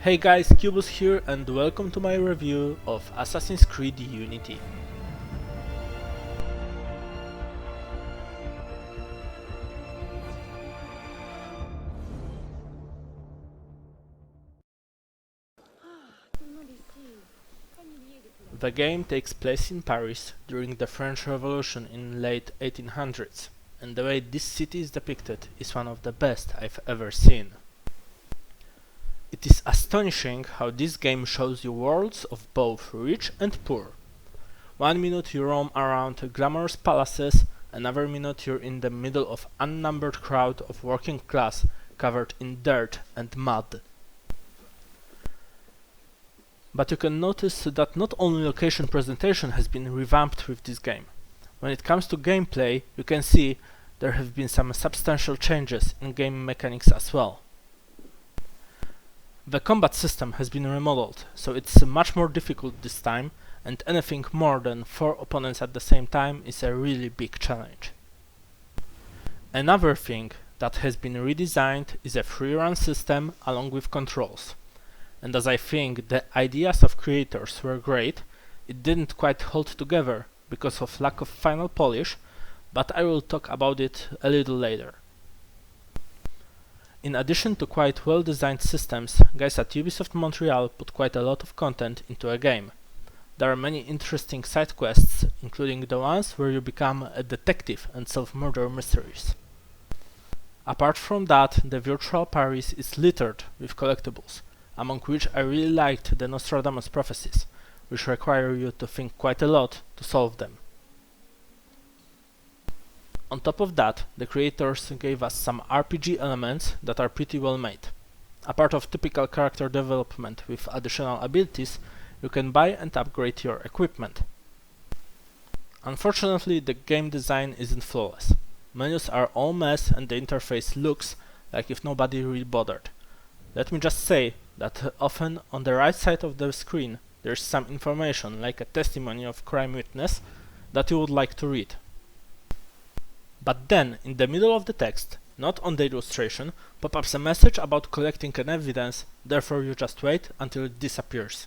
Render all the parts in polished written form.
Hey guys, Cubus here and welcome to my review of Assassin's Creed Unity. The game takes place in Paris during the French Revolution in late 1800s, and the way this city is depicted is one of the best I've ever seen. It is astonishing how this game shows you worlds of both rich and poor. 1 minute you roam around glamorous palaces, another minute you're in the middle of unnumbered crowd of working class covered in dirt and mud. But you can notice that not only location presentation has been revamped with this game. When it comes to gameplay, you can see there have been some substantial changes in game mechanics as well. The combat system has been remodeled, so it's much more difficult this time, and anything more than 4 opponents at the same time is a really big challenge. Another thing that has been redesigned is a free run system along with controls. And as I think the ideas of creators were great, it didn't quite hold together because of lack of final polish, but I will talk about it a little later. In addition to quite well designed systems, guys at Ubisoft Montreal put quite a lot of content into a game. There are many interesting side quests, including the ones where you become a detective and solve murder mysteries. Apart from that, the virtual Paris is littered with collectibles, among which I really liked the Nostradamus prophecies, which require you to think quite a lot to solve them. On top of that, the creators gave us some RPG elements that are pretty well made. Apart of typical character development with additional abilities, you can buy and upgrade your equipment. Unfortunately, the game design isn't flawless. Menus are all mess and the interface looks like if nobody really bothered. Let me just say that often on the right side of the screen there's some information like a testimony of crime witness that you would like to read. But then, in the middle of the text, not on the illustration, pop-ups a message about collecting an evidence, therefore you just wait until it disappears.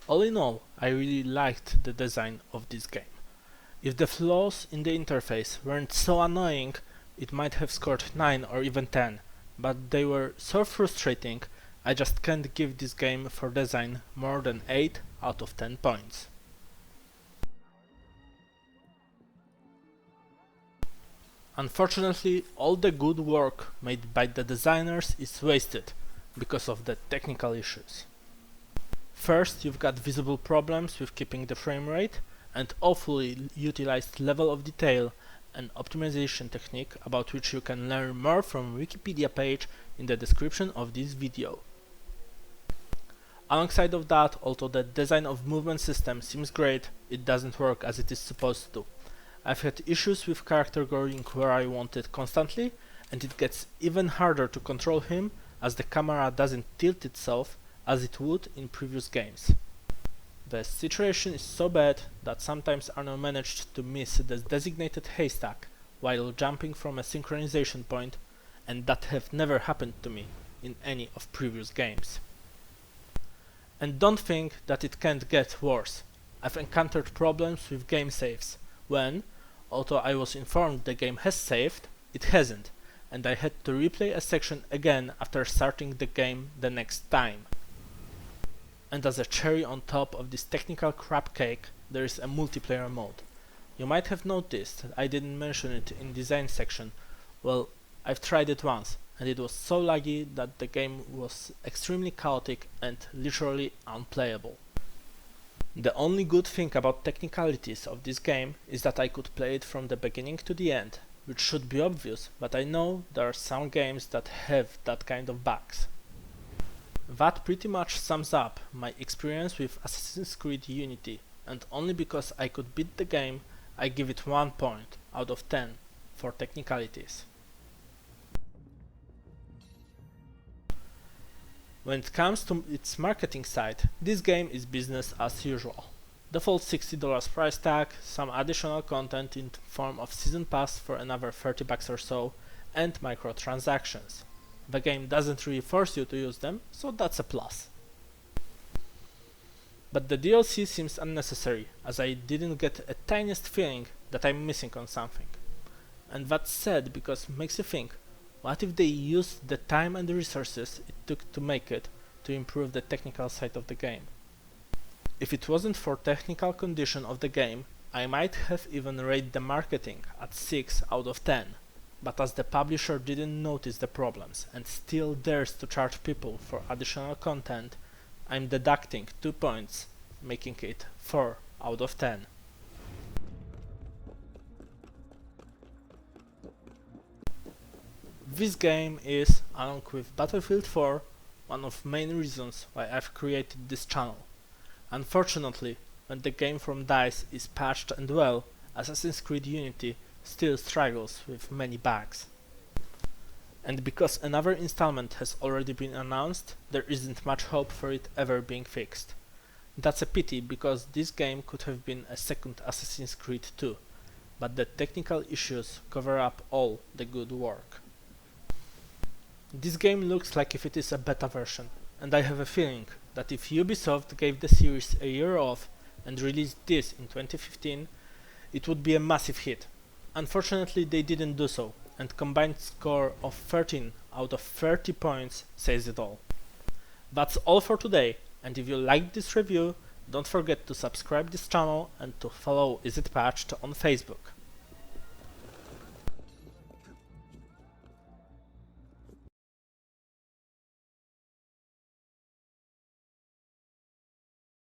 All in all, I really liked the design of this game. If the flaws in the interface weren't so annoying, it might have scored 9 or even 10, but they were so frustrating, I just can't give this game for design more than 8 out of 10 points. Unfortunately, all the good work made by the designers is wasted because of the technical issues. First, you've got visible problems with keeping the frame rate and awfully utilized level of detail and optimization technique about which you can learn more from Wikipedia page in the description of this video. Alongside of that, although the design of movement system seems great, it doesn't work as it is supposed to. I've had issues with character going where I want it constantly, and it gets even harder to control him as the camera doesn't tilt itself as it would in previous games. The situation is so bad that sometimes Arno managed to miss the designated haystack while jumping from a synchronization point, and that have never happened to me in any of previous games. And don't think that it can't get worse. I've encountered problems with game saves when, although I was informed the game has saved, it hasn't, and I had to replay a section again after starting the game the next time. And as a cherry on top of this technical crab cake, there is a multiplayer mode. You might have noticed I didn't mention it in design section. Well, I've tried it once, and it was so laggy that the game was extremely chaotic and literally unplayable. The only good thing about technicalities of this game is that I could play it from the beginning to the end, which should be obvious, but I know there are some games that have that kind of bugs. That pretty much sums up my experience with Assassin's Creed Unity, and only because I could beat the game, I give it 1 point out of 10 for technicalities. When it comes to its marketing side, this game is business as usual. Default $60 price tag, some additional content in form of season pass for another $30 or so, and microtransactions. The game doesn't really force you to use them, so that's a plus. But the DLC seems unnecessary, as I didn't get a tiniest feeling that I'm missing on something. And that's sad because it makes you think, what if they used the time and the resources it took to make it to improve the technical side of the game? If it wasn't for technical condition of the game, I might have even rated the marketing at 6 out of 10, but as the publisher didn't notice the problems and still dares to charge people for additional content, I'm deducting 2 points, making it 4 out of 10. This game is, along with Battlefield 4, one of the main reasons why I've created this channel. Unfortunately, when the game from DICE is patched and well, Assassin's Creed Unity still struggles with many bugs. And because another installment has already been announced, there isn't much hope for it ever being fixed. That's a pity because this game could have been a second Assassin's Creed 2, but the technical issues cover up all the good work. This game looks like if it is a beta version, and I have a feeling that if Ubisoft gave the series a year off and released this in 2015, it would be a massive hit. Unfortunately, they didn't do so, and combined score of 13 out of 30 points says it all. That's all for today, and if you liked this review, don't forget to subscribe this channel and to follow Is It Patched on Facebook.